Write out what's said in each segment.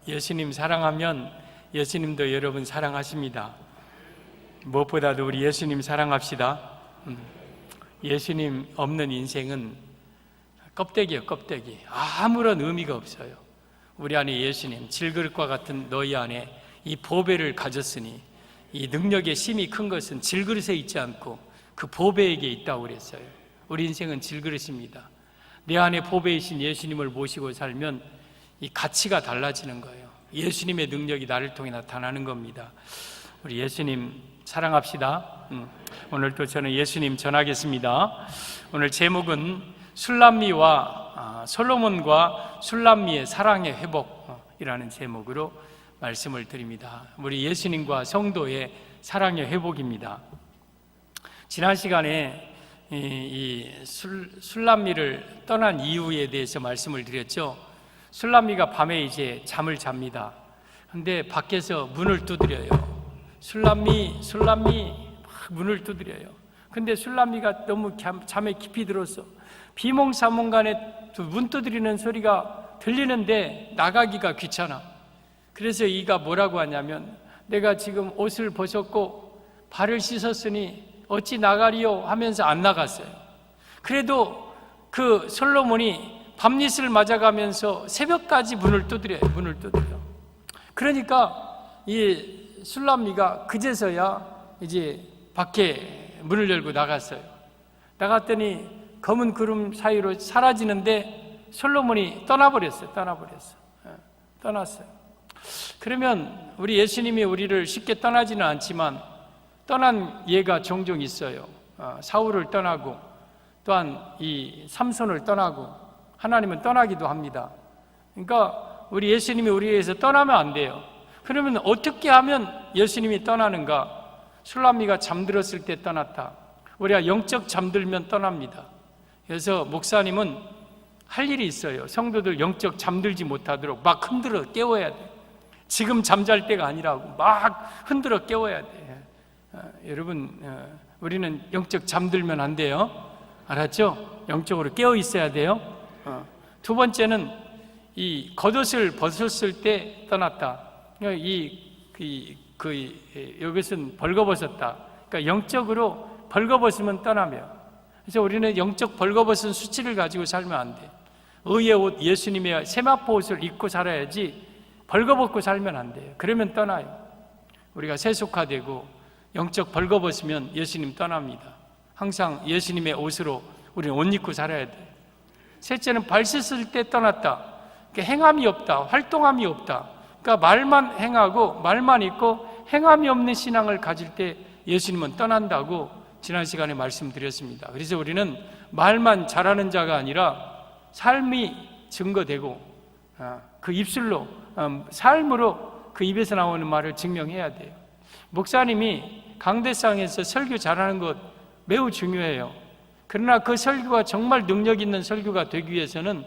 예수님 사랑하면 예수님도 여러분 사랑하십니다. 무엇보다도 우리 예수님 사랑합시다. 예수님 없는 인생은 껍데기예요, 껍데기. 아무런 의미가 없어요. 우리 안에 예수님, 질그릇과 같은 너희 안에 이 보배를 가졌으니 이 능력의 심이 큰 것은 질그릇에 있지 않고 그 보배에게 있다고 그랬어요. 우리 인생은 질그릇입니다. 내 안에 보배이신 예수님을 모시고 살면 이 가치가 달라지는 거예요. 예수님의 능력이 나를 통해 나타나는 겁니다. 우리 예수님 사랑합시다. 오늘도 저는 예수님 전하겠습니다. 오늘 제목은 술람미와 솔로몬과 술람미의 사랑의 회복이라는 제목으로 말씀을 드립니다. 우리 예수님과 성도의 사랑의 회복입니다. 지난 시간에 이 술람미를 떠난 이유에 대해서 말씀을 드렸죠. 술람미가 밤에 이제 잠을 잡니다. 근데 밖에서 문을 두드려요. 술람미 막 문을 두드려요. 근데 술람미가 너무 잠에 깊이 들었어. 비몽사몽간에 문 두드리는 소리가 들리는데 나가기가 귀찮아. 그래서 이가 뭐라고 하냐면, 내가 지금 옷을 벗었고 발을 씻었으니 어찌 나가리요 하면서 안 나갔어요. 그래도 그 솔로몬이 밤낮을 맞아가면서 새벽까지 문을 두드려요. 문을 두드려. 그러니까 이 술람미가 그제서야 이제 밖에 문을 열고 나갔어요. 나갔더니 검은 구름 사이로 사라지는데 솔로몬이 떠나버렸어요. 떠났어요. 그러면 우리 예수님이 우리를 쉽게 떠나지는 않지만 떠난 예가 종종 있어요. 사울을 떠나고 또한 이 삼손을 떠나고 하나님은 떠나기도 합니다. 그러니까 우리 예수님이 우리에게서 떠나면 안 돼요. 그러면 어떻게 하면 예수님이 떠나는가? 술람미가 잠들었을 때 떠났다. 우리가 영적 잠들면 떠납니다. 그래서 목사님은 할 일이 있어요. 성도들 영적 잠들지 못하도록 막 흔들어 깨워야 돼. 지금 잠잘 때가 아니라고 막 흔들어 깨워야 돼. 여러분, 우리는 영적 잠들면 안 돼요. 알았죠? 영적으로 깨어 있어야 돼요. 두 번째는 이 겉옷을 벗었을 때 떠났다. 여기서는 벌거벗었다. 그러니까 영적으로 벌거벗으면 떠나며. 그래서 우리는 영적 벌거벗은 수치를 가지고 살면 안 돼. 의의 옷, 예수님의 세마포 옷을 입고 살아야지 벌거벗고 살면 안 돼요. 그러면 떠나요. 우리가 세속화되고 영적 벌거벗으면 예수님 떠납니다. 항상 예수님의 옷으로 우리는 옷 입고 살아야 돼요. 셋째는 발 씻을 때 떠났다. 그러니까 행함이 없다. 활동함이 없다. 그러니까 말만 행하고 말만 있고 행함이 없는 신앙을 가질 때 예수님은 떠난다고 지난 시간에 말씀드렸습니다. 그래서 우리는 말만 잘하는 자가 아니라 삶이 증거되고 그 입술로 삶으로 그 입에서 나오는 말을 증명해야 돼요. 목사님이 강대상에서 설교 잘하는 것 매우 중요해요. 그러나 그 설교가 정말 능력 있는 설교가 되기 위해서는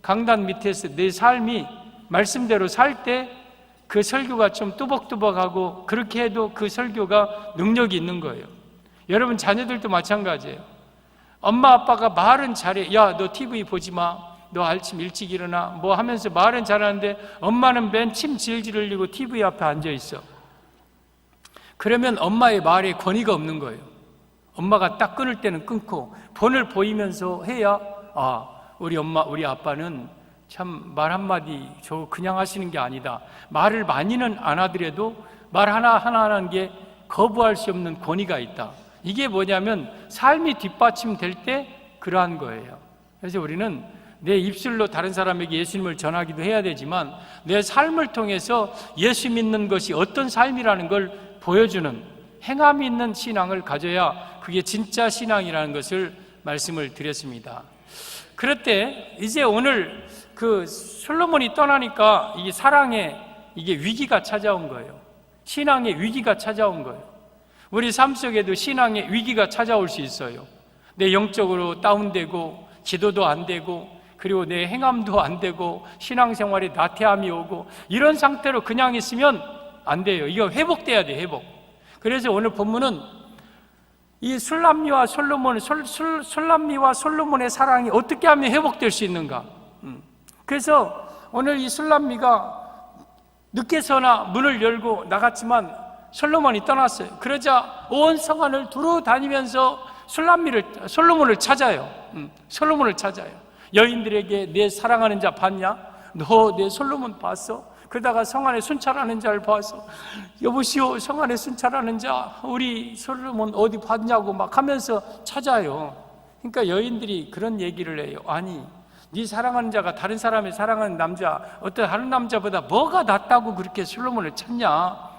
강단 밑에서 내 삶이 말씀대로 살 때 그 설교가 좀 뚜벅뚜벅하고 그렇게 해도 그 설교가 능력이 있는 거예요. 여러분 자녀들도 마찬가지예요. 엄마 아빠가 말은 잘해. 야, 너 TV 보지 마. 너 아침 일찍 일어나. 뭐 하면서 말은 잘하는데 엄마는 맨 침 질질 흘리고 TV 앞에 앉아 있어. 그러면 엄마의 말에 권위가 없는 거예요. 엄마가 딱 끊을 때는 끊고 본을 보이면서 해야 우리 엄마, 우리 아빠는 참 말 한마디 저 그냥 하시는 게 아니다. 말을 많이는 안 하더라도 말 하나하나 하는 게 거부할 수 없는 권위가 있다. 이게 뭐냐면 삶이 뒷받침될 때 그러한 거예요. 그래서 우리는 내 입술로 다른 사람에게 예수님을 전하기도 해야 되지만 내 삶을 통해서 예수 믿는 것이 어떤 삶이라는 걸 보여주는 행함이 있는 신앙을 가져야 그게 진짜 신앙이라는 것을 말씀을 드렸습니다. 그럴 때 이제 오늘 그 솔로몬이 떠나니까 이게 사랑의 이게 위기가 찾아온 거예요. 신앙의 위기가 찾아온 거예요. 우리 삶 속에도 신앙의 위기가 찾아올 수 있어요. 내 영적으로 다운되고 기도도 안 되고 그리고 내 행함도 안 되고 신앙생활에 나태함이 오고 이런 상태로 그냥 있으면 안 돼요. 이거 회복돼야 돼, 회복. 그래서 오늘 본문은 이 술람미와 솔로몬의 사랑이 어떻게 하면 회복될 수 있는가? 그래서 오늘 이 술람미가 늦게서나 문을 열고 나갔지만 솔로몬이 떠났어요. 그러자 온 성안을 두루 다니면서 솔로몬을 찾아요. 솔로몬을 찾아요. 여인들에게 내 사랑하는 자 봤냐? 너 내 솔로몬 봤어? 그러다가 성안에 순찰하는 자를 봐서 여보시오, 성안에 순찰하는 자 우리 솔로몬 어디 봤냐고 막 하면서 찾아요. 그러니까 여인들이 그런 얘기를 해요. 아니, 네 사랑하는 자가 다른 사람의 사랑하는 남자, 어떤 다른 남자보다 뭐가 낫다고 그렇게 솔로몬을 찾냐?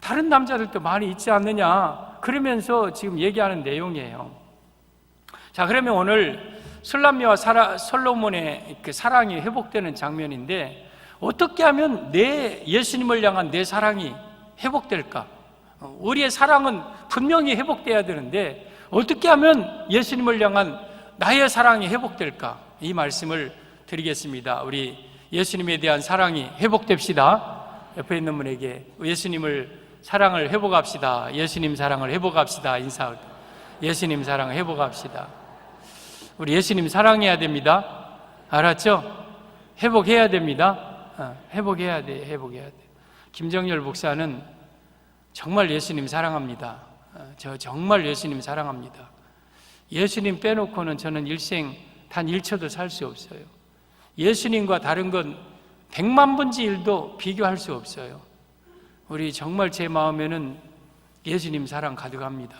다른 남자들도 많이 있지 않느냐? 그러면서 지금 얘기하는 내용이에요. 자, 그러면 오늘 술람미와 솔로몬의 그 사랑이 회복되는 장면인데, 어떻게 하면 예수님을 향한 내 사랑이 회복될까? 우리의 사랑은 분명히 회복돼야 되는데 어떻게 하면 예수님을 향한 나의 사랑이 회복될까? 이 말씀을 드리겠습니다. 우리 예수님에 대한 사랑이 회복됩시다. 옆에 있는 분에게 예수님을 사랑을 회복합시다. 예수님 사랑을 회복합시다. 인사. 예수님 사랑을 회복합시다. 우리 예수님 사랑해야 됩니다. 알았죠? 회복해야 됩니다. 회복해야 돼. 회복해야 돼. 김정열 목사는 정말 예수님 사랑합니다. 저 정말 예수님 사랑합니다. 예수님 빼놓고는 저는 일생 단 1초도 살 수 없어요. 예수님과 다른 건 100만 분지 1도 비교할 수 없어요. 우리 정말 제 마음에는 예수님 사랑 가득합니다.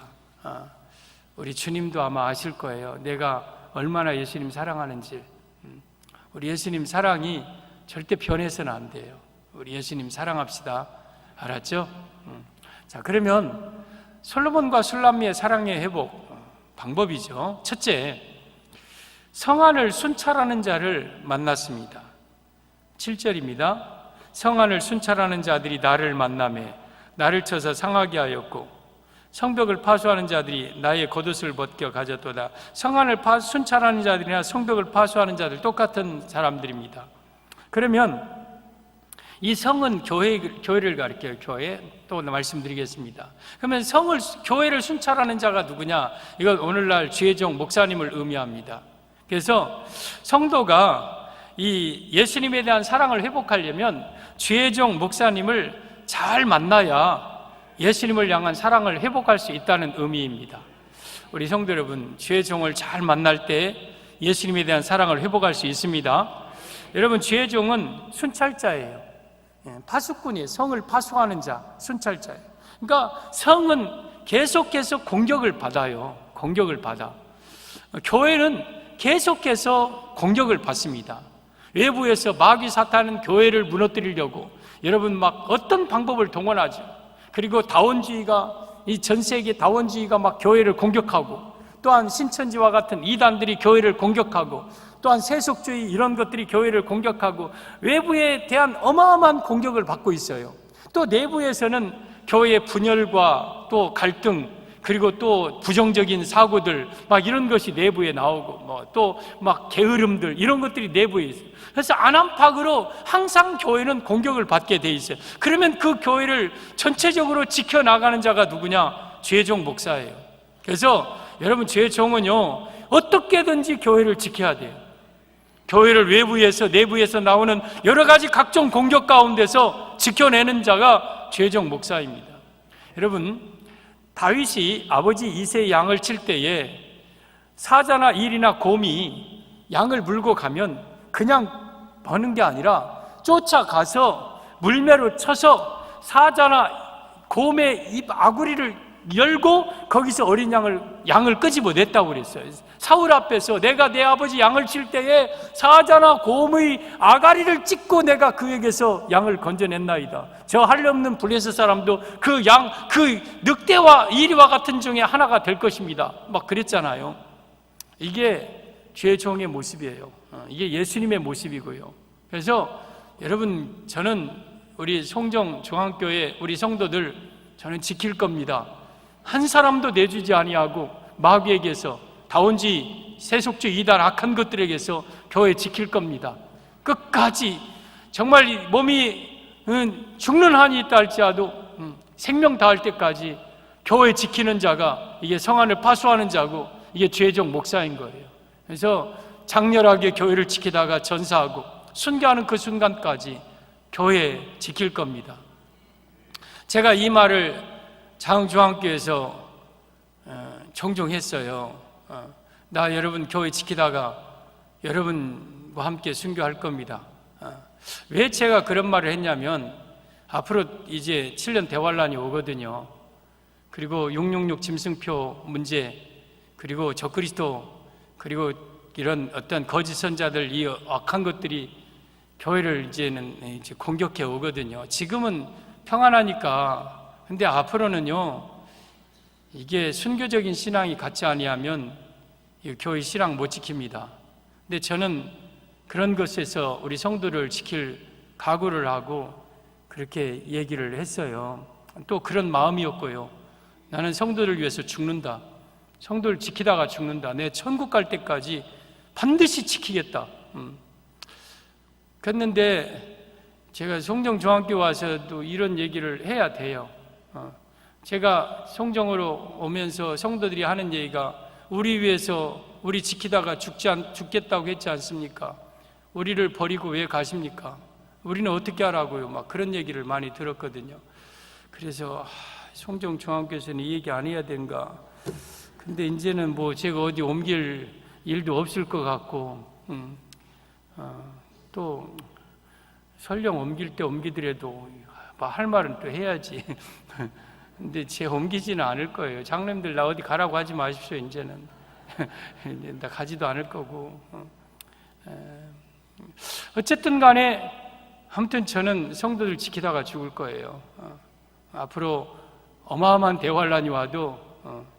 우리 주님도 아마 아실 거예요. 내가 얼마나 예수님 사랑하는지. 우리 예수님 사랑이 절대 변해서는 안 돼요. 우리 예수님 사랑합시다. 알았죠? 자, 그러면 솔로몬과 술람미의 사랑의 회복 방법이죠. 첫째, 성안을 순찰하는 자를 만났습니다. 7절입니다. 성안을 순찰하는 자들이 나를 만나매 나를 쳐서 상하게 하였고 성벽을 파수하는 자들이 나의 겉옷을 벗겨 가졌도다. 성안을 순찰하는 자들이나 성벽을 파수하는 자들 똑같은 사람들입니다. 그러면 이 성은 교회를 가리켜요. 교회. 또 말씀드리겠습니다. 그러면 교회를 순찰하는 자가 누구냐? 이건 오늘날 주혜종 목사님을 의미합니다. 그래서 성도가 이 예수님에 대한 사랑을 회복하려면 주혜종 목사님을 잘 만나야 예수님을 향한 사랑을 회복할 수 있다는 의미입니다. 우리 성도 여러분, 주혜종을 잘 만날 때 예수님에 대한 사랑을 회복할 수 있습니다. 여러분, 주혜종은 순찰자예요. 파수꾼이에요. 성을 파수하는 자, 순찰자예요. 그러니까 성은 계속해서 공격을 받아요. 공격을 받아. 교회는 계속해서 공격을 받습니다. 외부에서 마귀 사탄은 교회를 무너뜨리려고 여러분 막 어떤 방법을 동원하죠. 그리고 다원주의가, 이 전 세계 다원주의가 막 교회를 공격하고, 또한 신천지와 같은 이단들이 교회를 공격하고, 또한 세속주의 이런 것들이 교회를 공격하고, 외부에 대한 어마어마한 공격을 받고 있어요. 또 내부에서는 교회의 분열과 또 갈등, 그리고 또 부정적인 사고들 막 이런 것이 내부에 나오고, 또 막 게으름들 이런 것들이 내부에 있어요. 그래서 안팎으로 항상 교회는 공격을 받게 돼 있어요. 그러면 그 교회를 전체적으로 지켜나가는 자가 누구냐? 주혜종 목사예요. 그래서 여러분, 주혜종은요 어떻게든지 교회를 지켜야 돼요. 교회를 외부에서 내부에서 나오는 여러 가지 각종 공격 가운데서 지켜내는 자가 주혜종 목사입니다. 여러분, 다윗이 아버지 이새의 양을 칠 때에 사자나 일이나 곰이 양을 물고 가면 그냥 버는 게 아니라 쫓아가서 물매로 쳐서 사자나 곰의 입 아구리를 열고 거기서 어린 양을 끄집어냈다고 그랬어요. 사울 앞에서 내가 내 아버지 양을 칠 때에 사자나 곰의 아가리를 찢고 내가 그에게서 양을 건져냈나이다. 저 한없는 블레셋 사람도 그 늑대와 이리와 같은 중에 하나가 될 것입니다. 막 그랬잖아요. 이게 주혜종의 모습이에요. 이게 예수님의 모습이고요. 그래서 여러분, 저는 우리 송정 중앙교회 우리 성도들 저는 지킬 겁니다. 한 사람도 내주지 아니하고 마귀에게서, 다원주의, 세속주의, 이단 악한 것들에게서 교회 지킬 겁니다. 끝까지 정말 몸이 죽는 한이 있다 할지라도 생명 다할 때까지 교회 지키는 자가 이게 성안을 파수하는 자고 이게 주혜종 목사인 거예요. 그래서 장렬하게 교회를 지키다가 전사하고 순교하는 그 순간까지 교회 지킬 겁니다. 제가 이 말을 장흥중앙교회에서 종종 했어요. 나 여러분 교회 지키다가 여러분과 함께 순교할 겁니다. 왜 제가 그런 말을 했냐면 앞으로 이제 7년 대환란이 오거든요. 그리고 666 짐승표 문제, 그리고 적그리스도, 그리고 이런 어떤 거짓 선자들, 이 악한 것들이 교회를 이제는 공격해 오거든요. 지금은 평안하니까. 근데 앞으로는요, 이게 순교적인 신앙이 같지 아니하면 이 교회 신앙 못 지킵니다. 근데 저는 그런 것에서 우리 성도를 지킬 각오를 하고 그렇게 얘기를 했어요. 또 그런 마음이었고요. 나는 성도를 위해서 죽는다. 성도를 지키다가 죽는다. 내 천국 갈 때까지 반드시 지키겠다. 그랬는데 제가 송정중앙교 와서도 이런 얘기를 해야 돼요. 제가 송정으로 오면서 성도들이 하는 얘기가 우리 위해서 우리 지키다가 죽겠다고 했지 않습니까? 우리를 버리고 왜 가십니까? 우리는 어떻게 하라고요? 막 그런 얘기를 많이 들었거든요. 그래서 송정중앙교에서는 이 얘기 안 해야 된가? 근데 이제는 뭐 제가 어디 옮길 일도 없을 것 같고, 또 설령 옮길 때 옮기더라도 할 말은 또 해야지. 근데 제 옮기지는 않을 거예요. 장로님들 나 어디 가라고 하지 마십시오. 이제는 나 가지도 않을 거고. 어쨌든 간에 아무튼 저는 성도들 지키다가 죽을 거예요. 앞으로 어마어마한 대환란이 와도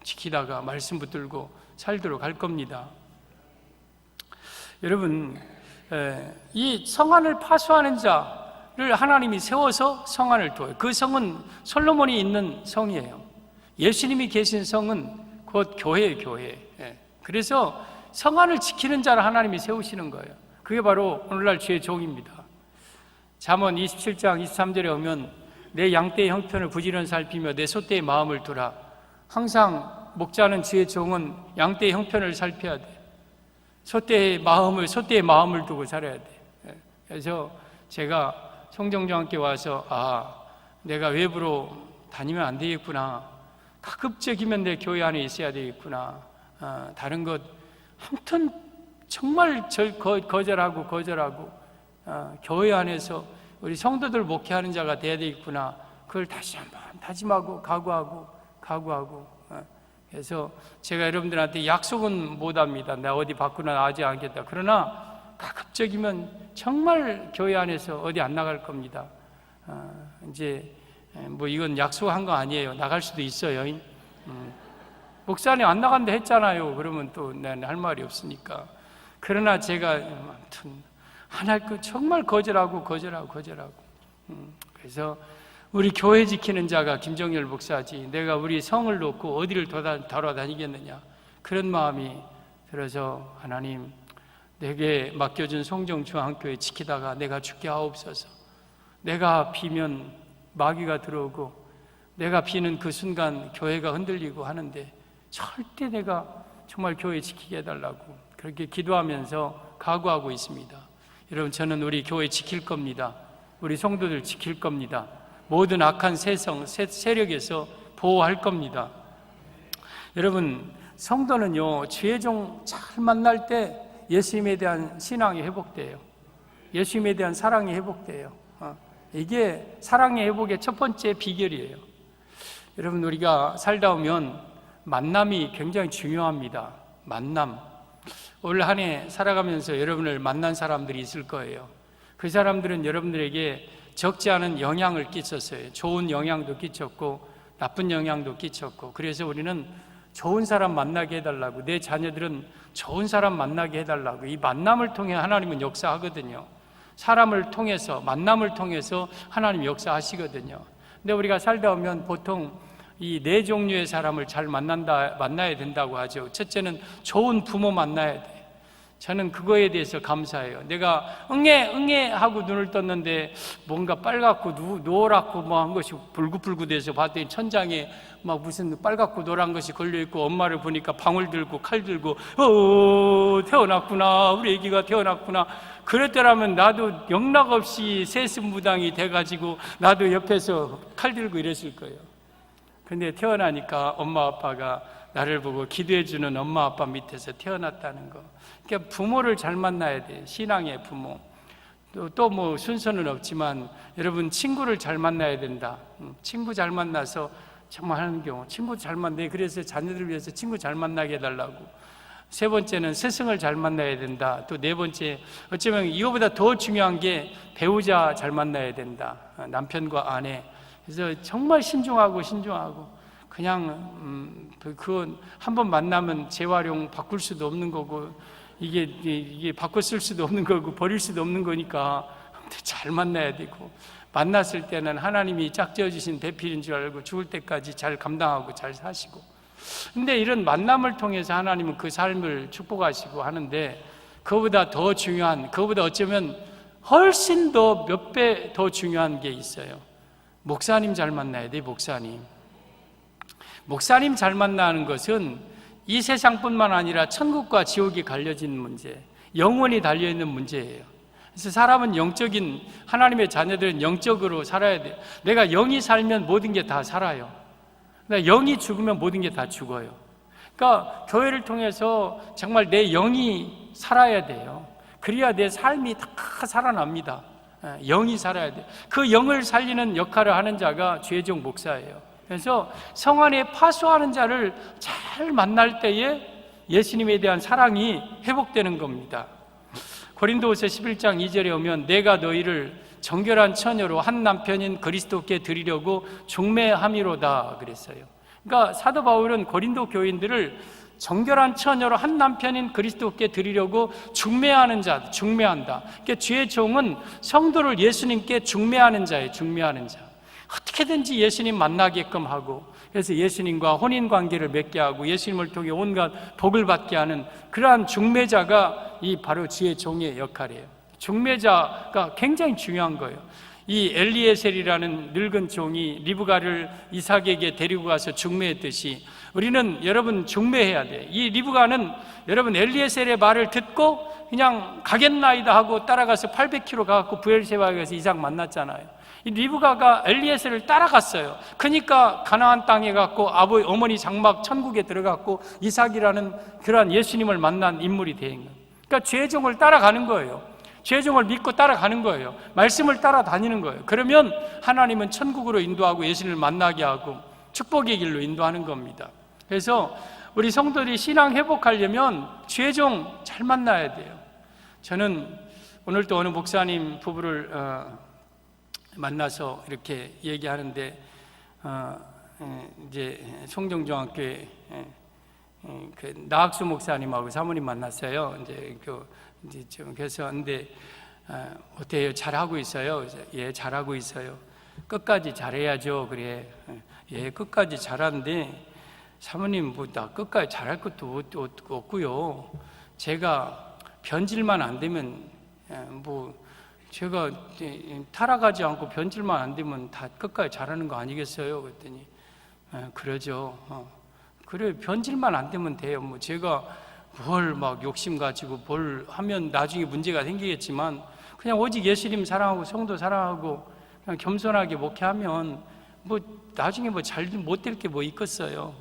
지키다가 말씀 붙들고 살도록 할 겁니다. 여러분, 이 성안을 파수하는 자를 하나님이 세워서 성안을 둬요. 그 성은 솔로몬이 있는 성이에요. 예수님이 계신 성은 곧 교회예요, 교회. 그래서 성안을 지키는 자를 하나님이 세우시는 거예요. 그게 바로 오늘날 주의 종입니다. 잠언 27장 23절에 오면 내 양떼의 형편을 부지런히 살피며 내 소떼의 마음을 두라. 항상 목자는 주의 종은 양떼의 형편을 살펴야 돼. 소떼의 마음을 두고 살아야 돼. 그래서 제가 송정중앙교회 와서 내가 외부로 다니면 안 되겠구나. 가급적이면 내 교회 안에 있어야 되겠구나. 다른 것 아무튼 정말 거절하고 교회 안에서 우리 성도들 목회하는 자가 돼야 되겠구나. 그걸 다시 한번 다짐하고 각오하고 그래서 제가 여러분들한테 약속은 못합니다. 나 어디 밖으로 나가지 않겠다. 그러나 가급적이면 정말 교회 안에서 어디 안 나갈 겁니다. 이제 뭐 이건 약속한 거 아니에요. 나갈 수도 있어요. 목사님 안 나간다 했잖아요. 그러면 또 난 할 말이 없으니까. 그러나 제가 아무튼 안 할 거 정말 거절하고 그래서 우리 교회 지키는 자가 김정열 목사지 내가 우리 성을 놓고 어디를 돌아다니겠느냐 그런 마음이 들어서 하나님 내게 맡겨준 송정중앙교회 지키다가 내가 죽게 하옵소서. 내가 비면 마귀가 들어오고 내가 비는 그 순간 교회가 흔들리고 하는데 절대 내가 정말 교회 지키게 해달라고 그렇게 기도하면서 각오하고 있습니다. 여러분 저는 우리 교회 지킬 겁니다. 우리 성도들 지킬 겁니다. 모든 악한 세력에서 보호할 겁니다. 여러분 성도는요 주의 종 잘 만날 때 예수님에 대한 신앙이 회복돼요. 예수님에 대한 사랑이 회복돼요. 이게 사랑의 회복의 첫 번째 비결이에요. 여러분 우리가 살다 보면 만남이 굉장히 중요합니다. 만남. 올 한 해 살아가면서 여러분을 만난 사람들이 있을 거예요. 그 사람들은 여러분들에게 적지 않은 영향을 끼쳤어요. 좋은 영향도 끼쳤고 나쁜 영향도 끼쳤고 그래서 우리는 좋은 사람 만나게 해달라고 내 자녀들은 좋은 사람 만나게 해달라고 이 만남을 통해 하나님은 역사하거든요. 사람을 통해서 만남을 통해서 하나님 역사하시거든요. 근데 우리가 살다 보면 보통 이 네 종류의 사람을 잘 만나야 된다고 하죠. 첫째는 좋은 부모 만나야 돼. 저는 그거에 대해서 감사해요. 내가 응애 하고 눈을 떴는데 뭔가 빨갛고 노랗고 뭐 한 것이 불긋불긋해서 봤더니 천장에 막 무슨 빨갛고 노란 것이 걸려있고, 엄마를 보니까 방울 들고 칼 들고 태어났구나, 우리 애기가 태어났구나. 그랬더라면 나도 영락없이 세습무당이 돼가지고 나도 옆에서 칼 들고 이랬을 거예요. 근데 태어나니까 엄마 아빠가 나를 보고 기도해주는 엄마 아빠 밑에서 태어났다는 거. 그러니까 부모를 잘 만나야 돼. 신앙의 부모. 또 뭐 순서는 없지만 여러분, 친구를 잘 만나야 된다. 친구 잘 만나서 정말 하는 경우, 친구 잘 만나요. 그래서 자녀들을 위해서 친구 잘 만나게 해달라고. 세 번째는 스승을 잘 만나야 된다. 또 네 번째, 어쩌면 이거보다 더 중요한 게 배우자 잘 만나야 된다. 남편과 아내. 그래서 정말 신중하고 그냥 그건 한번 만나면 재활용 바꿀 수도 없는 거고, 이게 바꿔 쓸 수도 없는 거고 버릴 수도 없는 거니까 잘 만나야 되고, 만났을 때는 하나님이 짝지어 주신 배필인 줄 알고 죽을 때까지 잘 감당하고 잘 사시고. 근데 이런 만남을 통해서 하나님은 그 삶을 축복하시고 하는데, 그거보다 더 중요한, 그거보다 어쩌면 훨씬 더 몇 배 더 중요한 게 있어요. 목사님 잘 만나야 돼. 목사님 잘 만나는 것은 이 세상뿐만 아니라 천국과 지옥이 갈려진 문제, 영원히 달려있는 문제예요. 그래서 사람은 영적인, 하나님의 자녀들은 영적으로 살아야 돼요. 내가 영이 살면 모든 게 다 살아요. 영이 죽으면 모든 게 다 죽어요. 그러니까 교회를 통해서 정말 내 영이 살아야 돼요. 그래야 내 삶이 다 살아납니다. 영이 살아야 돼요. 그 영을 살리는 역할을 하는 자가 죄종 목사예요. 그래서 성 안에 파수하는 자를 잘 만날 때에 예수님에 대한 사랑이 회복되는 겁니다. 고린도후서 11장 2절에 오면 내가 너희를 정결한 처녀로 한 남편인 그리스도께 드리려고 중매함이로다 그랬어요. 그러니까 사도 바울은 고린도 교인들을 정결한 처녀로 한 남편인 그리스도께 드리려고 중매한다. 그러니까 주의 종은 성도를 예수님께 중매하는 자예요. 중매하는 자. 어떻게든지 예수님 만나게끔 하고, 그래서 예수님과 혼인 관계를 맺게 하고 예수님을 통해 온갖 복을 받게 하는 그러한 중매자가 이 바로 주의 종의 역할이에요. 중매자가 굉장히 중요한 거예요. 이 엘리에셀이라는 늙은 종이 리브가를 이삭에게 데리고 가서 중매했듯이 우리는 여러분 중매해야 돼. 이 리브가는 여러분 엘리에셀의 말을 듣고 그냥 가겠나이다 하고 따라가서 800km 가서 부엘세바에 가서 이삭 만났잖아요. 이 리브가가 엘리에셀을 따라갔어요. 그러니까 가나안 땅에 갔고 어머니 장막 천국에 들어갔고 이삭이라는 그러한 예수님을 만난 인물이 된 거예요. 그러니까 죄종을 따라가는 거예요. 죄종을 믿고 따라가는 거예요. 말씀을 따라다니는 거예요. 그러면 하나님은 천국으로 인도하고 예수님을 만나게 하고 축복의 길로 인도하는 겁니다. 그래서 우리 성도들이 신앙 회복하려면 죄종 잘 만나야 돼요. 저는 오늘 또 어느 목사님 부부를 만나서 이렇게 얘기하는데, 이제 송정중학교에 그 나학수 목사님하고 사모님 만났어요. 이제 좀 그래서 근데 어때요? 잘하고 있어요? 그래서, 예, 잘하고 있어요. 끝까지 잘해야죠. 그래. 예, 끝까지 잘하는데 사모님 뭐 나 끝까지 잘할 것도 없고요. 제가 변질만 안 되면 뭐 제가 타락하지 않고 변질만 안 되면 다 끝까지 잘하는 거 아니겠어요? 그랬더니 그러죠. 그래, 변질만 안 되면 돼요. 뭐 제가 뭘 막 욕심 가지고 뭘 하면 나중에 문제가 생기겠지만 그냥 오직 예수님 사랑하고 성도 사랑하고 그냥 겸손하게 목회하면 뭐 나중에 뭐 잘 못 될 게 뭐 있겠어요.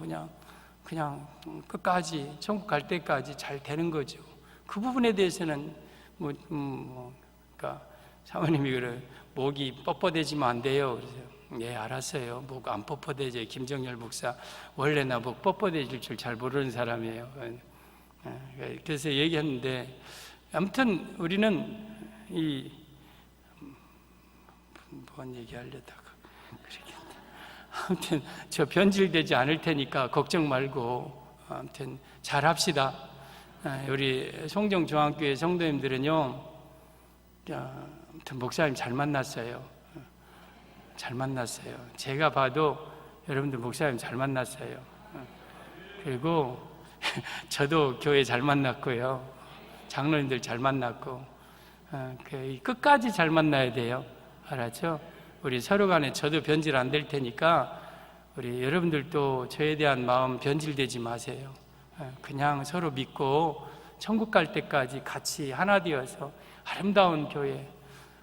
그냥 끝까지 천국 갈 때까지 잘 되는 거죠. 그 부분에 대해서는 그러니까 사모님이 그래, 목이 뻣뻣해지면 안 돼요. 그래서 예, 알았어요. 목 안 뻣뻣해져요. 김정열 목사 원래 나 목 뻣뻣해질 줄 잘 모르는 사람이에요. 그래서 얘기했는데, 아무튼 우리는 뭔 얘기하려다가 아무튼 저 변질되지 않을 테니까 걱정 말고 아무튼 잘 합시다. 우리 송정중앙교회 성도님들은요, 아무튼 목사님 잘 만났어요. 잘 만났어요. 제가 봐도 여러분들 목사님 잘 만났어요. 그리고 저도 교회 잘 만났고요. 장로님들 잘 만났고 끝까지 잘 만나야 돼요. 알았죠? 우리 서로 간에 저도 변질 안 될 테니까 우리 여러분들도 저에 대한 마음 변질되지 마세요. 그냥 서로 믿고 천국 갈 때까지 같이 하나 되어서 아름다운 교회,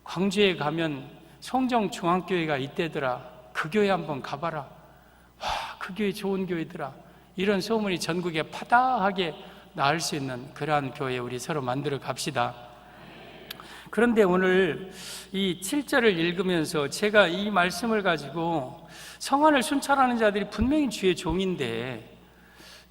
광주에 가면 송정중앙교회가 이때더라. 그 교회 한번 가봐라. 와, 그 교회 좋은 교회더라. 이런 소문이 전국에 파다하게 나을 수 있는 그러한 교회 우리 서로 만들어 갑시다. 그런데 오늘 이 7절을 읽으면서 제가 이 말씀을 가지고 성안을 순찰하는 자들이 분명히 주의 종인데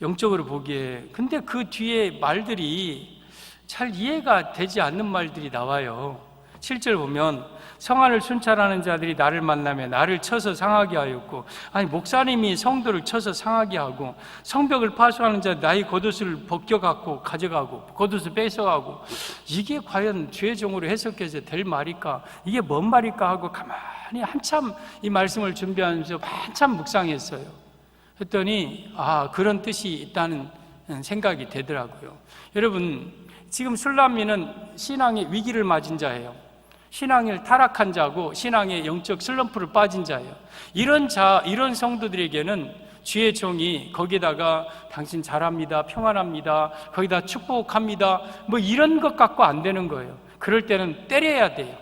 영적으로 보기에 근데 그 뒤에 말들이 잘 이해가 되지 않는 말들이 나와요. 7절 보면 성안을 순찰하는 자들이 나를 만나며 나를 쳐서 상하게 하였고, 아니 목사님이 성도를 쳐서 상하게 하고, 성벽을 파수하는 자 나의 겉옷을 벗겨갖고 가져가고 겉옷을 뺏어가고, 이게 과연 주의 종으로 해석해서 될 말일까? 이게 뭔 말일까 하고 가만히 한참 이 말씀을 준비하면서 한참 묵상했어요. 했더니 그런 뜻이 있다는 생각이 되더라고요. 여러분, 지금 술람미는 신앙의 위기를 맞은 자예요. 신앙을 타락한 자고 신앙의 영적 슬럼프를 빠진 자예요. 이런 성도들에게는 주의 종이 거기다가 당신 잘합니다, 평안합니다, 거기다 축복합니다, 뭐 이런 것 갖고 안 되는 거예요. 그럴 때는 때려야 돼요.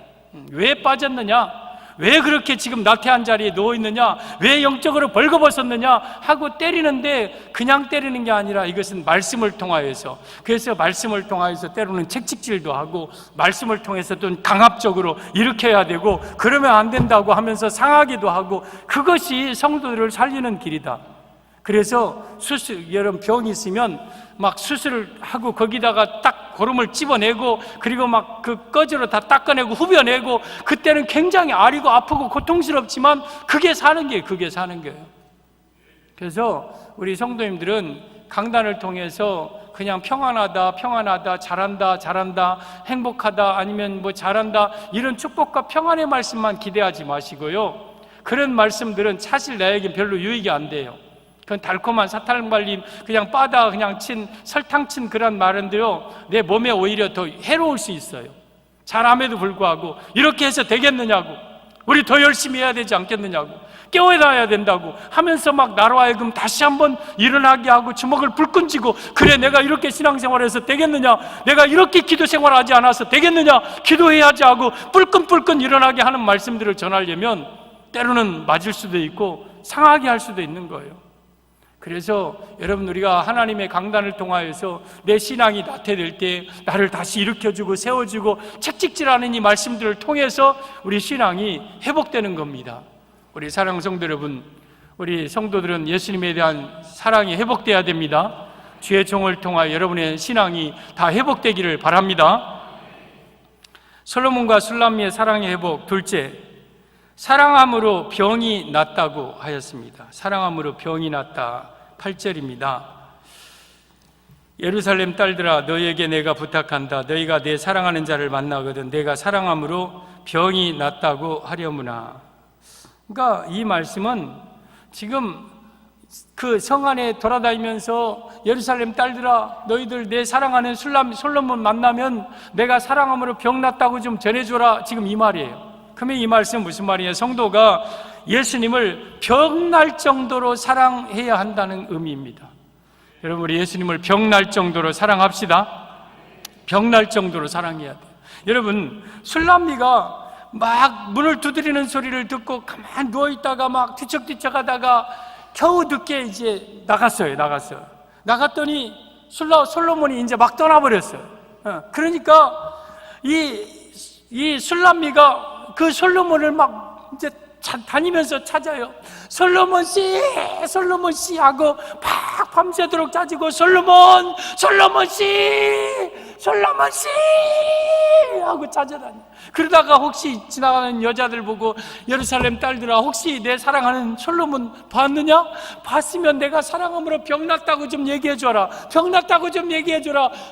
왜 빠졌느냐? 왜 그렇게 지금 나태한 자리에 누워있느냐? 왜 영적으로 벌거벗었느냐? 하고 때리는데 그냥 때리는 게 아니라 이것은 말씀을 통하여서, 그래서 말씀을 통하여서 때로는 책찍질도 하고 말씀을 통해서 또 강압적으로 일으켜야 되고, 그러면 안 된다고 하면서 상하기도 하고, 그것이 성도들을 살리는 길이다. 그래서 여러분 병이 있으면 막 수술을 하고 거기다가 딱 고름을 집어내고, 그리고 막 그 꺼지로 다 닦아내고 후벼내고, 그때는 굉장히 아리고 아프고 고통스럽지만 그게 사는 거예요. 그래서 우리 성도님들은 강단을 통해서 그냥 평안하다, 잘한다, 행복하다, 아니면 뭐 잘한다, 이런 축복과 평안의 말씀만 기대하지 마시고요. 그런 말씀들은 사실 나에게 별로 유익이 안 돼요. 그건 달콤한 사탕 발림, 그냥 빠다 그냥 설탕 친 그런 말인데요, 내 몸에 오히려 더 해로울 수 있어요. 잘함에도 불구하고 이렇게 해서 되겠느냐고, 우리 더 열심히 해야 되지 않겠느냐고, 깨워놔야 된다고 하면서 막 나로 하여금 다시 한번 일어나게 하고 주먹을 불끈 쥐고, 그래 내가 이렇게 신앙생활해서 되겠느냐, 내가 이렇게 기도생활하지 않아서 되겠느냐, 기도해야지 하고 뿔끈 일어나게 하는 말씀들을 전하려면 때로는 맞을 수도 있고 상하게 할 수도 있는 거예요. 그래서 여러분, 우리가 하나님의 강단을 통하여서 내 신앙이 나태될 때 나를 다시 일으켜주고 세워주고 책찍질하는 이 말씀들을 통해서 우리 신앙이 회복되는 겁니다. 우리 사랑하는 성도 여러분, 우리 성도들은 예수님에 대한 사랑이 회복돼야 됩니다. 주의 종을 통하여 여러분의 신앙이 다 회복되기를 바랍니다. 솔로몬과 술람미의 사랑의 회복. 둘째, 사랑함으로 병이 낫다고 하였습니다. 사랑함으로 병이 낫다. 8절입니다. 예루살렘 딸들아, 너희에게 내가 부탁한다. 너희가 내 사랑하는 자를 만나거든 내가 사랑함으로 병이 낫다고 하려무나. 그러니까 이 말씀은 지금 그 성 안에 돌아다니면서 예루살렘 딸들아, 너희들 내 사랑하는 솔로몬 만나면 내가 사랑함으로 병 낫다고 좀 전해줘라, 지금 이 말이에요. 그러면 이 말씀은 무슨 말이에요? 성도가 예수님을 병날 정도로 사랑해야 한다는 의미입니다. 여러분, 우리 예수님을 병날 정도로 사랑합시다. 병날 정도로 사랑해야 돼요. 여러분, 술람미가 막 문을 두드리는 소리를 듣고 가만 누워있다가 막 뒤척뒤척 하다가 겨우 늦게 이제 나갔어요. 나갔더니 솔로몬이 이제 막 떠나버렸어요. 그러니까 이 술람미가 그 솔로몬을 막 이제 다니면서 찾아요. 솔로몬 씨 하고 막 밤새도록 따지고, 솔로몬 씨 하고 찾아다녀. 그러다가 혹시 지나가는 여자들 보고, 예루살렘 딸들아, 혹시 내 사랑하는 솔로몬 봤느냐? 봤으면 내가 사랑함으로 병났다고 좀 얘기해줘라.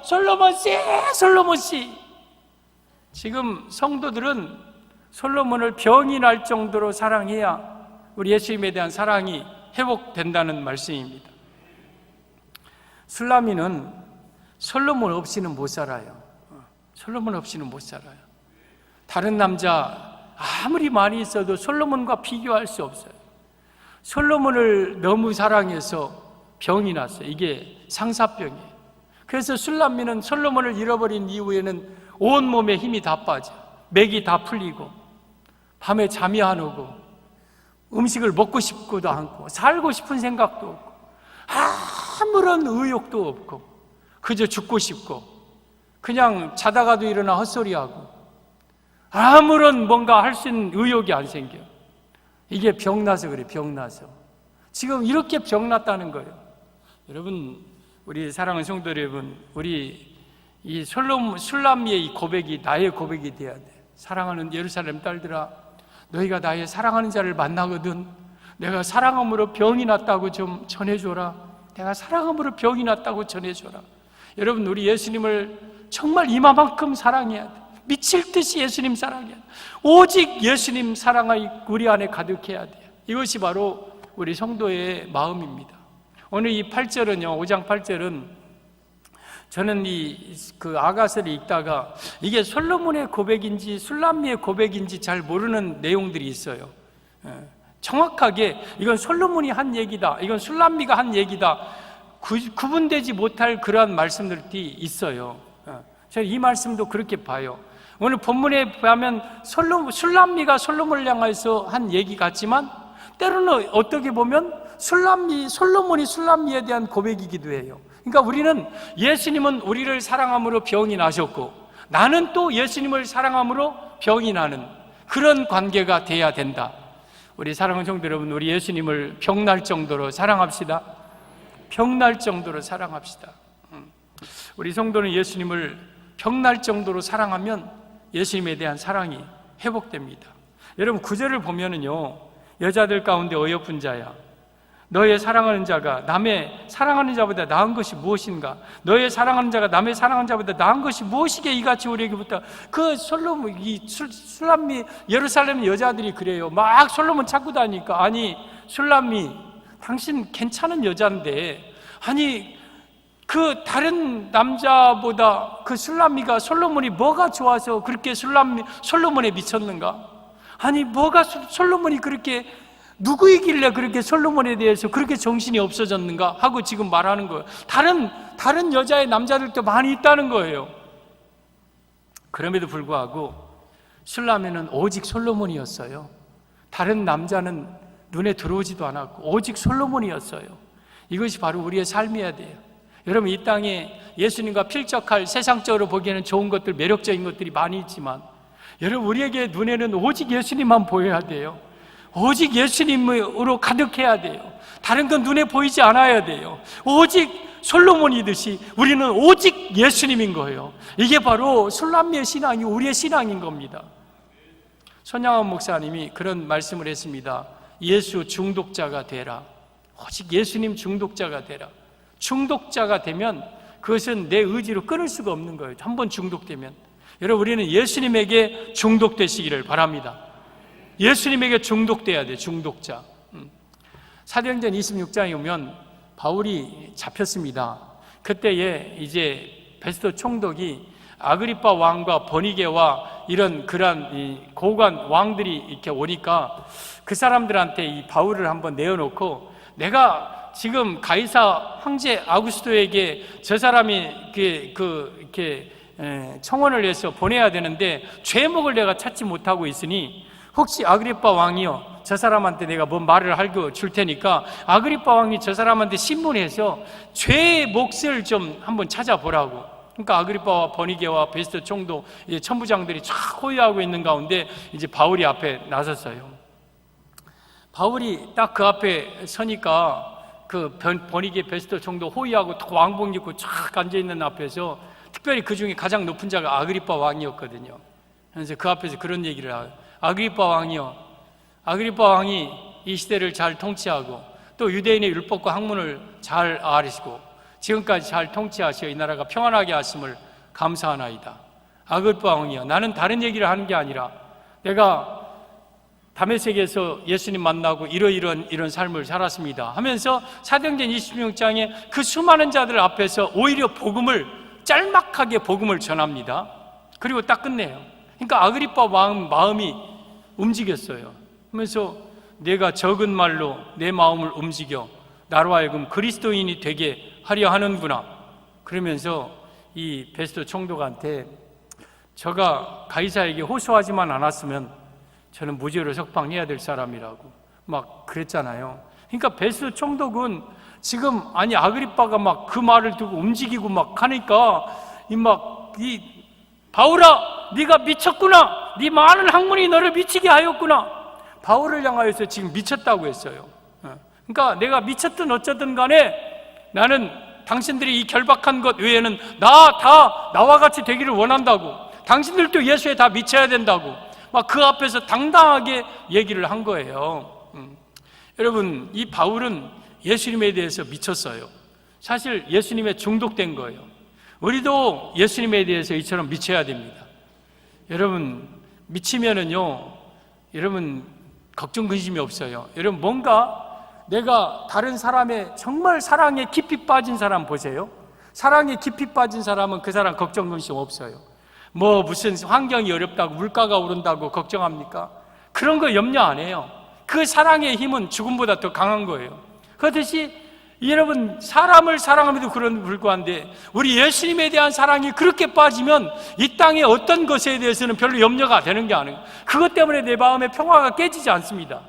솔로몬 씨. 지금 성도들은 솔로몬을 병이 날 정도로 사랑해야 우리 예수님에 대한 사랑이 회복된다는 말씀입니다. 술람미는 솔로몬 없이는 못 살아요. 솔로몬 없이는 못 살아요. 다른 남자 아무리 많이 있어도 솔로몬과 비교할 수 없어요. 솔로몬을 너무 사랑해서 병이 났어요. 이게 상사병이에요. 그래서 술람미는 솔로몬을 잃어버린 이후에는 온몸에 힘이 다 빠져, 맥이 다 풀리고 밤에 잠이 안 오고 음식을 먹고 싶지도 않고 살고 싶은 생각도 없고 아무런 의욕도 없고 그저 죽고 싶고 그냥 자다가도 일어나 헛소리하고 아무런 뭔가 할 수 있는 의욕이 안 생겨요. 이게 병나서 그래요. 병나서 지금 이렇게 병났다는 거예요. 여러분, 우리 사랑하는 성도 여러분, 우리 이 술람미의 이 고백이 나의 고백이 돼야 돼. 사랑하는 예루살렘 딸들아, 너희가 나의 사랑하는 자를 만나거든 내가 사랑함으로 병이 났다고 좀 전해줘라. 내가 사랑함으로 병이 났다고 전해줘라. 여러분, 우리 예수님을 정말 이마만큼 사랑해야 돼. 미칠 듯이 예수님 사랑해야 돼. 오직 예수님 사랑이 우리 안에 가득해야 돼요. 이것이 바로 우리 성도의 마음입니다. 오늘 이 8절은요, 5장 8절은 저는 그 아가서를 읽다가 이게 솔로몬의 고백인지 술람미의 고백인지 잘 모르는 내용들이 있어요. 정확하게 이건 솔로몬이 한 얘기다, 이건 술람미가 한 얘기다, 구분되지 못할 그러한 말씀들이 있어요. 저는 이 말씀도 그렇게 봐요. 오늘 본문에 보면 술람미가 솔로몬을 향해서 한 얘기 같지만 때로는 어떻게 보면 솔로몬이 술람미에 대한 고백이기도 해요. 그러니까 우리는 예수님은 우리를 사랑함으로 병이 나셨고 나는 또 예수님을 사랑함으로 병이 나는 그런 관계가 돼야 된다. 우리 사랑하는 성도 여러분, 우리 예수님을 병날 정도로 사랑합시다. 병날 정도로 사랑합시다. 우리 성도는 예수님을 병날 정도로 사랑하면 예수님에 대한 사랑이 회복됩니다. 여러분, 9절을 보면은요, 여자들 가운데 어여쁜 자야, 너의 사랑하는 자가 남의 사랑하는 자보다 나은 것이 무엇인가? 너의 사랑하는 자가 남의 사랑하는 자보다 나은 것이 무엇이게 이같이 우리에게부터. 그 솔로몬, 술람미 예루살렘 여자들이 그래요. 막 솔로몬 찾고 다니니까, 아니 술람미, 당신 괜찮은 여자인데 아니 그 다른 남자보다 그 술람미가 솔로몬이 뭐가 좋아서 그렇게 솔로몬에 미쳤는가? 아니 뭐가 솔로몬이 그렇게 누구이길래 그렇게 솔로몬에 대해서 그렇게 정신이 없어졌는가 하고 지금 말하는 거예요. 다른 여자의 남자들도 많이 있다는 거예요. 그럼에도 불구하고 술람미는 오직 솔로몬이었어요. 다른 남자는 눈에 들어오지도 않았고 오직 솔로몬이었어요. 이것이 바로 우리의 삶이어야 돼요. 여러분, 이 땅에 예수님과 필적할 세상적으로 보기에는 좋은 것들, 매력적인 것들이 많이 있지만 여러분, 우리에게 눈에는 오직 예수님만 보여야 돼요. 오직 예수님으로 가득해야 돼요. 다른 건 눈에 보이지 않아야 돼요. 오직 솔로몬이듯이 우리는 오직 예수님인 거예요. 이게 바로 술람미의 신앙이 우리의 신앙인 겁니다. 손양원 목사님이 그런 말씀을 했습니다. 예수 중독자가 되라. 오직 예수님 중독자가 되라. 중독자가 되면 그것은 내 의지로 끊을 수가 없는 거예요. 한번 중독되면. 여러분, 우리는 예수님에게 중독되시기를 바랍니다. 예수님에게 중독돼야 돼. 중독자. 사도행전 26장에 오면 바울이 잡혔습니다. 그때에 이제 베스도 총독이 아그리파 왕과 버니게와 이런 그러한 고관 왕들이 이렇게 오니까 그 사람들한테 이 바울을 한번 내어놓고, 내가 지금 가이사 황제 아구스토에게 저 사람이 이렇게 청원을 해서 보내야 되는데 죄목을 내가 찾지 못하고 있으니 혹시 아그리파 왕이요, 저 사람한테 내가 뭔 말을 하고 줄 테니까 아그리파 왕이 저 사람한테 신문해서 죄의 몫을 좀 한번 찾아보라고. 그러니까 아그리파와 버니게와 베스도 총독 천부장들이 쫙 호위하고 있는 가운데 이제 바울이 앞에 나섰어요. 바울이 딱 그 앞에 서니까 그 버니게 베스도 총독 호위하고 왕복 입고 쫙 앉아있는 앞에서, 특별히 그 중에 가장 높은 자가 아그리파 왕이었거든요. 그래서 그 앞에서 그런 얘기를 하고, 아그리파 왕이요, 아그리파 왕이 이 시대를 잘 통치하고 또 유대인의 율법과 학문을 잘 알으시고 지금까지 잘 통치하시어 이 나라가 평안하게 하심을 감사하나이다. 아그리파 왕이요, 나는 다른 얘기를 하는 게 아니라 내가 다메섹에서 예수님 만나고 이런 삶을 살았습니다 하면서 사도행전 26장에 그 수많은 자들 앞에서 오히려 복음을 짤막하게 복음을 전합니다. 그리고 딱 끝내요. 그러니까 아그리빠 마음이 움직였어요. 그러면서 내가 적은 말로 내 마음을 움직여 나로 하여금 그리스도인이 되게 하려 하는구나. 그러면서 이 베스토 총독한테 저가 가이사에게 호소하지만 않았으면 저는 무죄로 석방해야 될 사람이라고 막 그랬잖아요. 그러니까 베스토 총독은 지금 아그리빠가 막 그 말을 듣고 움직이고 막 하니까 이 바울아, 네가 미쳤구나. 네 많은 학문이 너를 미치게 하였구나. 바울을 향하여서 지금 미쳤다고 했어요. 그러니까 내가 미쳤든 어쩌든 간에 나는 당신들이 이 결박한 것 외에는 나와 같이 되기를 원한다고. 당신들도 예수에 다 미쳐야 된다고. 막 그 앞에서 당당하게 얘기를 한 거예요. 여러분, 이 바울은 예수님에 대해서 미쳤어요. 사실 예수님에 중독된 거예요. 우리도 예수님에 대해서 이처럼 미쳐야 됩니다. 여러분, 미치면은요, 여러분 걱정 근심이 없어요. 여러분, 뭔가 내가 다른 사람의 정말 사랑에 깊이 빠진 사람 보세요. 사랑에 깊이 빠진 사람은 그 사람 걱정 근심 없어요. 무슨 환경이 어렵다고 물가가 오른다고 걱정합니까? 그런 거 염려 안 해요. 그 사랑의 힘은 죽음보다 더 강한 거예요. 그렇듯이 여러분, 사람을 사랑함에도 그런 불과한데 우리 예수님에 대한 사랑이 그렇게 빠지면 이 땅의 어떤 것에 대해서는 별로 염려가 되는 게 아니에요. 그것 때문에 내 마음의 평화가 깨지지 않습니다.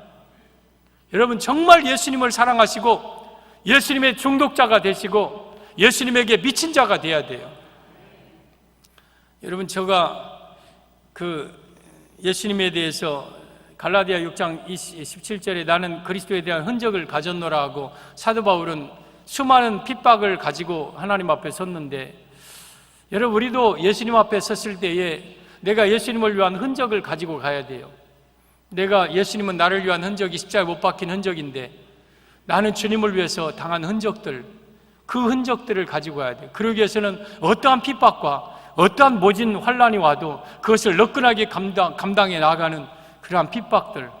여러분, 정말 예수님을 사랑하시고 예수님의 중독자가 되시고 예수님에게 미친 자가 돼야 돼요. 여러분, 제가 예수님에 대해서 갈라디아 6장 17절에 나는 그리스도에 대한 흔적을 가졌노라 하고 사도 바울은 수많은 핍박을 가지고 하나님 앞에 섰는데, 여러분, 우리도 예수님 앞에 섰을 때에 내가 예수님을 위한 흔적을 가지고 가야 돼요. 예수님은 나를 위한 흔적이 십자가에 못 박힌 흔적인데 나는 주님을 위해서 당한 흔적들, 그 흔적들을 가지고 가야 돼요. 그러기 위해서는 어떠한 핍박과 어떠한 모진 환란이 와도 그것을 너끈하게 감당해 나가는 그러한 핍박들,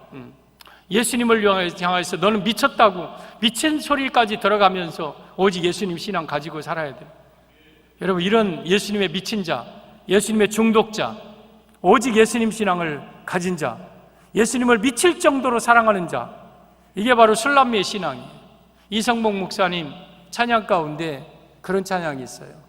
예수님을 향해서 너는 미쳤다고 미친 소리까지 들어가면서 오직 예수님 신앙 가지고 살아야 돼요. 여러분, 이런 예수님의 미친 자, 예수님의 중독자, 오직 예수님 신앙을 가진 자, 예수님을 미칠 정도로 사랑하는 자, 이게 바로 술람미의 신앙이에요. 이성복 목사님 찬양 가운데 그런 찬양이 있어요.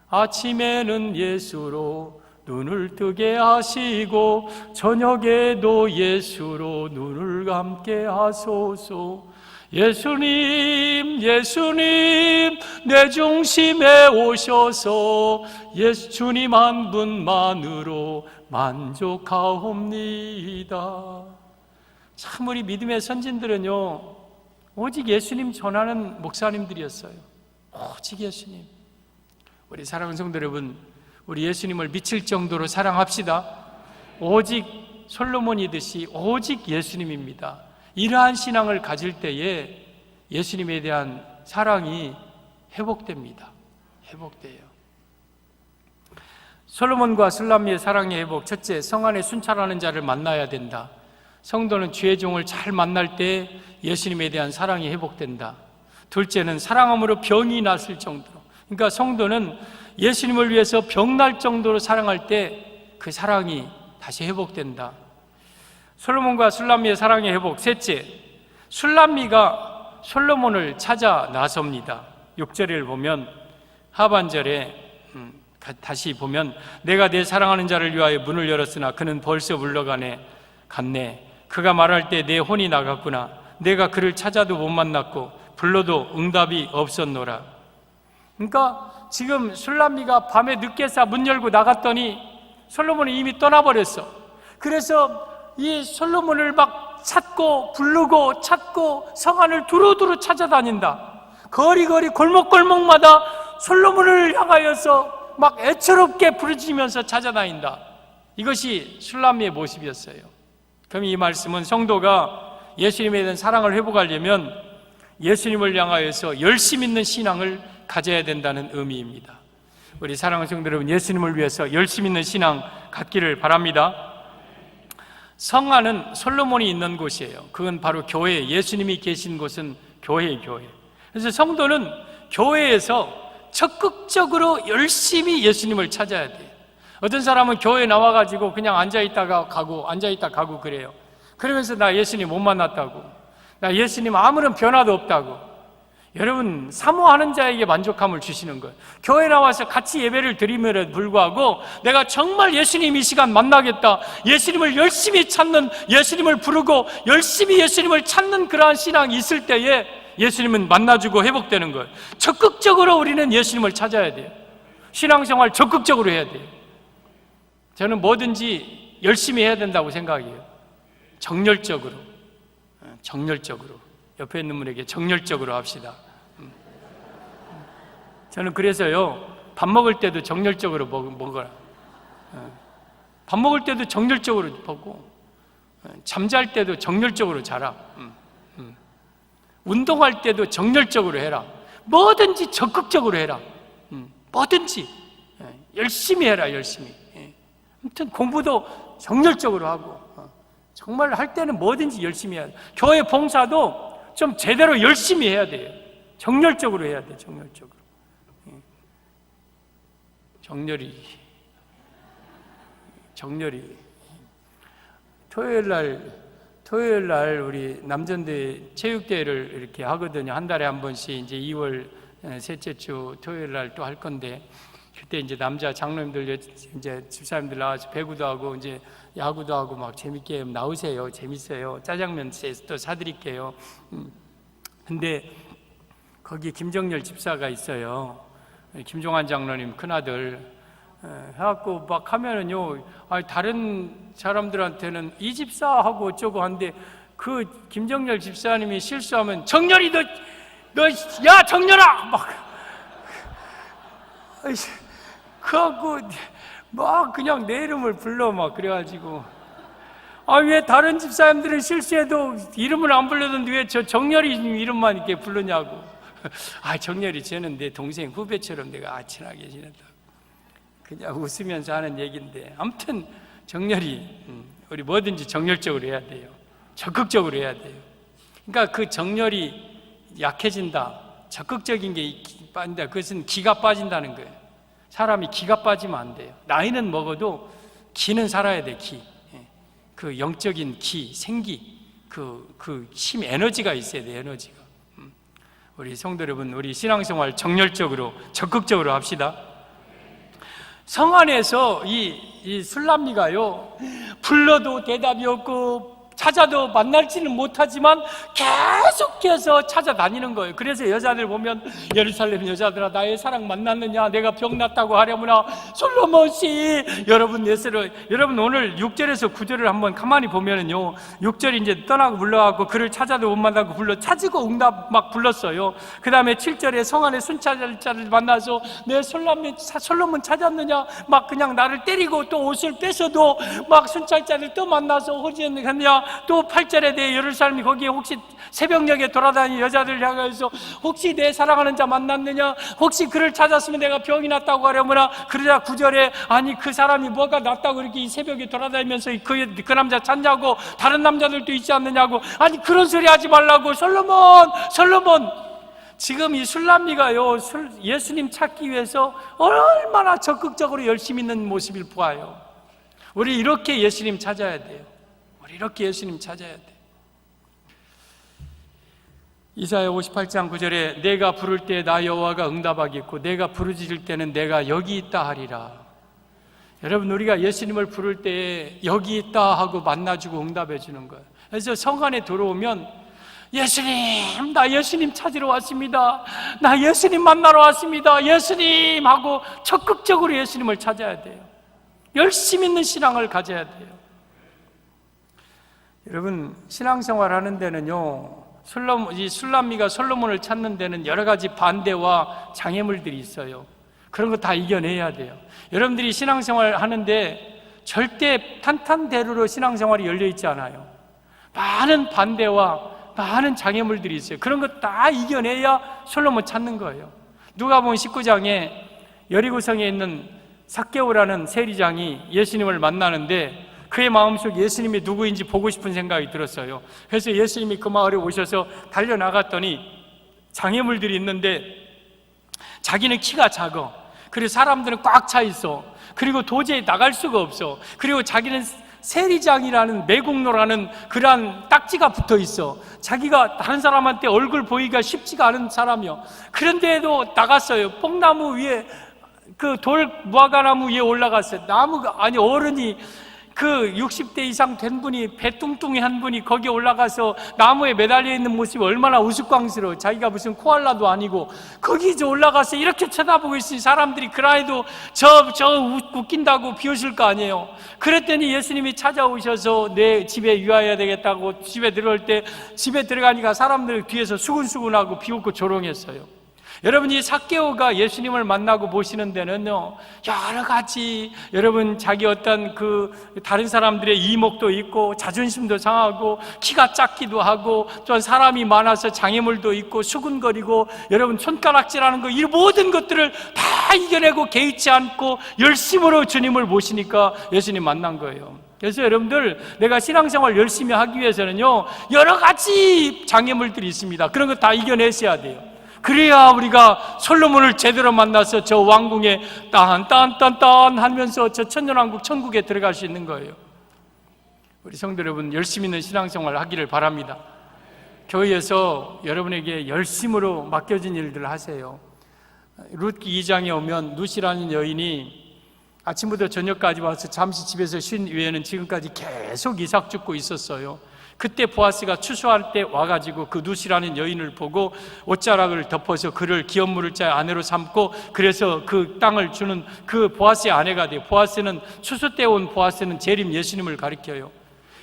아침에는 예수로 눈을 뜨게 하시고 저녁에도 예수로 눈을 감게 하소서. 예수님, 예수님 내 중심에 오셔서 예수님 한 분만으로 만족하옵니다. 참, 우리 믿음의 선진들은요 오직 예수님 전하는 목사님들이었어요. 오직 예수님. 우리 사랑하는 성도 여러분, 우리 예수님을 미칠 정도로 사랑합시다. 오직 솔로몬이듯이 오직 예수님입니다. 이러한 신앙을 가질 때에 예수님에 대한 사랑이 회복됩니다. 회복돼요. 솔로몬과 술람미의 사랑의 회복. 첫째, 성 안에 순찰하는 자를 만나야 된다. 성도는 주의 종을 잘 만날 때 예수님에 대한 사랑이 회복된다. 둘째는 사랑함으로 병이 났을 정도로, 그러니까 성도는 예수님을 위해서 병날 정도로 사랑할 때 그 사랑이 다시 회복된다. 솔로몬과 술람미의 사랑의 회복. 셋째, 술람미가 솔로몬을 찾아 나섭니다. 6절을 보면, 하반절에 다시 보면, 내가 내 사랑하는 자를 위하여 문을 열었으나 그는 벌써 물러갔네. 그가 말할 때 내 혼이 나갔구나. 내가 그를 찾아도 못 만났고 불러도 응답이 없었노라. 그러니까 지금 술람미가 밤에 늦게 문 열고 나갔더니 솔로몬이 이미 떠나버렸어. 그래서 이 솔로몬을 막 찾고 부르고 찾고 성 안을 두루두루 찾아다닌다. 거리거리 골목골목마다 솔로몬을 향하여서 막 애처롭게 부르짖으면서 찾아다닌다. 이것이 술람미의 모습이었어요. 그럼 이 말씀은 성도가 예수님에 대한 사랑을 회복하려면 예수님을 향하여서 열심 있는 신앙을 가져야 된다는 의미입니다. 우리 사랑하는 성도 여러분, 예수님을 위해서 열심 있는 신앙 갖기를 바랍니다. 성 안은 솔로몬이 있는 곳이에요. 그건 바로 교회, 예수님이 계신 곳은 교회예요, 교회. 그래서 성도는 교회에서 적극적으로 열심히 예수님을 찾아야 돼요. 어떤 사람은 교회에 나와가지고 그냥 앉아있다 가고 그래요. 그러면서 나 예수님 못 만났다고, 나 예수님 아무런 변화도 없다고. 여러분, 사모하는 자에게 만족함을 주시는 거예요. 교회 나와서 같이 예배를 드림에도 불구하고 내가 정말 예수님 이 시간 만나겠다, 예수님을 열심히 찾는, 예수님을 부르고 열심히 예수님을 찾는 그러한 신앙이 있을 때에 예수님은 만나주고 회복되는 거예요. 적극적으로 우리는 예수님을 찾아야 돼요. 신앙생활 적극적으로 해야 돼요. 저는 뭐든지 열심히 해야 된다고 생각해요. 정열적으로. 옆에 있는 분에게 정열적으로 합시다. 저는 그래서요, 밥 먹을 때도 정열적으로 먹어라. 밥 먹을 때도 정열적으로 먹고, 잠잘 때도 정열적으로 자라. 운동할 때도 정열적으로 해라. 뭐든지 적극적으로 해라. 뭐든지 열심히 해라. 열심히. 아무튼 공부도 정열적으로 하고, 정말 할 때는 뭐든지 열심히 해야 돼. 교회 봉사도 좀 제대로 열심히 해야 돼요. 정열적으로 해야 돼. 정열적으로. 정열이. 토요일 날 우리 남전대 체육대회를 이렇게 하거든요. 한 달에 한 번씩 이제 2월 셋째 주 토요일 날 또 할 건데, 그때 이제 남자 장로님들, 이제 집사님들 나와서 배구도 하고 이제 야구도 하고 막 재밌게 나오세요. 재밌어요. 짜장면 또 사드릴게요. 근데 거기 김정열 집사가 있어요. 김종환 장로님 큰아들. 해갖고 막 하면은요, 다른 사람들한테는 이 집사하고 어쩌고 한데, 그 김정열 집사님이 실수하면 정열이 야 정열아 막 그하고 막 그냥 내 이름을 불러 막 그래가지고, 왜 다른 집사님들은 실수해도 이름을 안 불러던데 왜 저 정열이 이름만 이렇게 부르냐고. 정열이 쟤는 내 동생 후배처럼 내가 친하게 지낸다. 그냥 웃으면서 하는 얘기인데, 아무튼 정열이, 우리 뭐든지 정열적으로 해야 돼요. 적극적으로 해야 돼요. 그러니까 그 정열이 약해진다, 적극적인 게 빠진다, 그것은 기가 빠진다는 거예요. 사람이 기가 빠지면 안 돼요. 나이는 먹어도 기는 살아야 돼. 기. 그 영적인 기, 생기, 그 힘, 에너지가 있어야 돼. 에너지가. 우리 성도 여러분, 우리 신앙생활 정열적으로 적극적으로 합시다. 성 안에서 이 술람미가요, 불러도 대답이 없고 찾아도 만날지는 못하지만 계속해서 찾아다니는 거예요. 그래서 여자들 보면, 예루살렘 여자들아 나의 사랑 만났느냐, 내가 병났다고 하려무나, 솔로몬씨. 여러분 오늘 6절에서 9절을 한번 가만히 보면은요, 6절이 이제 떠나고 물러가고 그를 찾아도 못 만나고 찾고 응답 막 불렀어요. 그 다음에 7절에 성 안에 순찰자를 만나서 내 솔로몬 찾았느냐, 막 그냥 나를 때리고 또 옷을 뺏어도 막 순찰자를 또 만나서 호지했느냐. 또 8절에 내 예루살렘이 거기에 혹시 새벽녘에 돌아다니는 여자들 향해서 혹시 내 사랑하는 자 만났느냐, 혹시 그를 찾았으면 내가 병이 났다고 하려무나. 그러자 9절에 아니 그 사람이 뭐가 낫다고 이렇게 이 새벽에 돌아다니면서 그 남자 찾냐고, 다른 남자들도 있지 않느냐고. 아니 그런 소리 하지 말라고. 솔로몬. 지금 이 술람미가요, 예수님 찾기 위해서 얼마나 적극적으로 열심히 있는 모습을 보아요. 우리 이렇게 예수님 찾아야 돼요. 이렇게 예수님 찾아야 돼. 이사야 58장 9절에 내가 부를 때 나 여호와가 응답하겠고 내가 부르짖을 때는 내가 여기 있다 하리라. 여러분, 우리가 예수님을 부를 때 여기 있다 하고 만나주고 응답해 주는 거예요. 그래서 성 안에 들어오면 예수님, 나 예수님 찾으러 왔습니다, 나 예수님 만나러 왔습니다, 예수님 하고 적극적으로 예수님을 찾아야 돼요. 열심 있는 신앙을 가져야 돼요. 여러분, 신앙생활 하는 데는요, 이 술람미가 솔로몬을 찾는 데는 여러 가지 반대와 장애물들이 있어요. 그런 거 다 이겨내야 돼요. 여러분들이 신앙생활 하는데 절대 탄탄대로로 신앙생활이 열려있지 않아요. 많은 반대와 많은 장애물들이 있어요. 그런 거 다 이겨내야 솔로몬 찾는 거예요. 누가복음 19장에 여리고성에 있는 삭개오라는 세리장이 예수님을 만나는데 그의 마음속에 예수님이 누구인지 보고 싶은 생각이 들었어요. 그래서 예수님이 그 마을에 오셔서 달려나갔더니 장애물들이 있는데 자기는 키가 작아. 그리고 사람들은 꽉 차 있어. 그리고 도저히 나갈 수가 없어. 그리고 자기는 세리장이라는 매국노라는 그러한 딱지가 붙어 있어. 자기가 다른 사람한테 얼굴 보이기가 쉽지가 않은 사람이요. 그런데도 나갔어요. 뽕나무 위에, 그 돌 무화과나무 위에 올라갔어요. 어른이, 그 60대 이상 된 분이, 배 뚱뚱이 한 분이 거기에 올라가서 나무에 매달려 있는 모습이 얼마나 우스꽝스러워. 자기가 무슨 코알라도 아니고 거기 이제 올라가서 이렇게 쳐다보고 있으니 사람들이 그라이도 웃긴다고 비웃을 거 아니에요. 그랬더니 예수님이 찾아오셔서 내 집에 유하여야 되겠다고 집에 들어올 때, 집에 들어가니까 사람들 뒤에서 수근수근하고 비웃고 조롱했어요. 여러분, 이 삭개오가 예수님을 만나고 보시는 데는요, 여러 가지, 여러분, 자기 어떤 다른 사람들의 이목도 있고, 자존심도 상하고, 키가 작기도 하고, 또 사람이 많아서 장애물도 있고, 수근거리고, 여러분, 손가락질하는 거, 이 모든 것들을 다 이겨내고 개의치 않고 열심으로 주님을 모시니까 예수님 만난 거예요. 그래서 여러분들, 내가 신앙생활 열심히 하기 위해서는요, 여러 가지 장애물들이 있습니다. 그런 거 다 이겨내셔야 돼요. 그래야 우리가 솔로몬을 제대로 만나서 저 왕궁에 딴딴딴딴 하면서 저 천년왕국 천국에 들어갈 수 있는 거예요. 우리 성도 여러분, 열심히 있는 신앙생활 하기를 바랍니다. 교회에서 여러분에게 열심으로 맡겨진 일들을 하세요. 룻기 2장에 오면 룻이라는 여인이 아침부터 저녁까지 와서 잠시 집에서 쉰 후에는 지금까지 계속 이삭 줍고 있었어요. 그때 보아스가 추수할 때 와가지고 그 룻이라는 여인을 보고 옷자락을 덮어서 그를 기업물을 자 아내로 삼고, 그래서 그 땅을 주는 그 보아스의 아내가 돼요. 보아스는 추수 때 온 보아스는 재림 예수님을 가리켜요.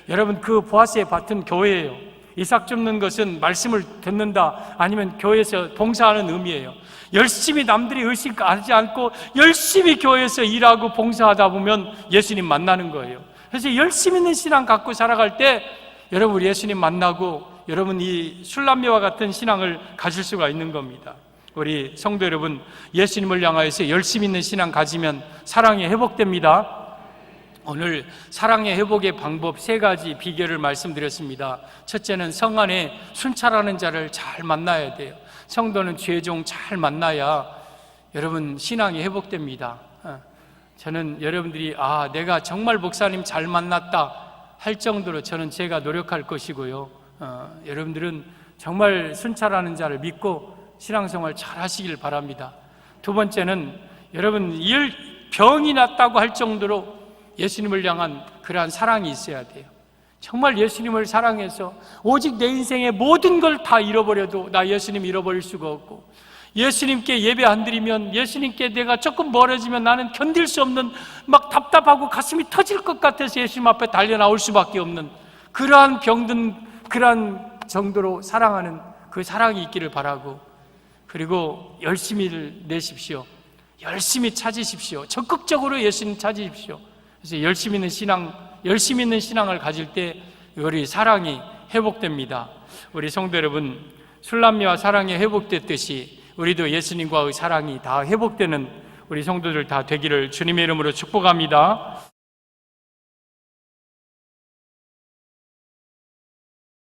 여러분, 그 보아스의 밭은 교회예요. 이삭 줍는 것은 말씀을 듣는다, 아니면 교회에서 봉사하는 의미예요. 열심히 남들이 의식하지 않고 열심히 교회에서 일하고 봉사하다 보면 예수님 만나는 거예요. 그래서 열심히 있는 신앙 갖고 살아갈 때 여러분, 우리 예수님 만나고 여러분 이 술람미와 같은 신앙을 가질 수가 있는 겁니다. 우리 성도 여러분, 예수님을 향하여서 열심히 있는 신앙 가지면 사랑이 회복됩니다. 오늘 사랑의 회복의 방법 3가지 비결을 말씀드렸습니다. 첫째는 성 안에 순찰하는 자를 잘 만나야 돼요. 성도는 죄종 잘 만나야 여러분 신앙이 회복됩니다. 저는 여러분들이 내가 정말 목사님 잘 만났다 할 정도로 저는 제가 노력할 것이고요. 여러분들은 정말 순찰하는 자를 믿고 신앙생활 잘 하시길 바랍니다. 2번째는 여러분 병이 났다고 할 정도로 예수님을 향한 그러한 사랑이 있어야 돼요. 정말 예수님을 사랑해서 오직 내 인생의 모든 걸 다 잃어버려도 나 예수님 잃어버릴 수가 없고, 예수님께 예배 안 드리면, 예수님께 내가 조금 멀어지면 나는 견딜 수 없는, 막 답답하고 가슴이 터질 것 같아서 예수님 앞에 달려 나올 수밖에 없는 그러한 병든 그러한 정도로 사랑하는 그 사랑이 있기를 바라고, 그리고 열심히 내십시오. 열심히 찾으십시오. 적극적으로 예수님 찾으십시오. 그래서 열심히 있는 신앙을 가질 때 우리 사랑이 회복됩니다. 우리 성도 여러분, 술람미와 사랑이 회복됐듯이 우리도 예수님과의 사랑이 다 회복되는 우리 성도들 다 되기를 주님의 이름으로 축복합니다.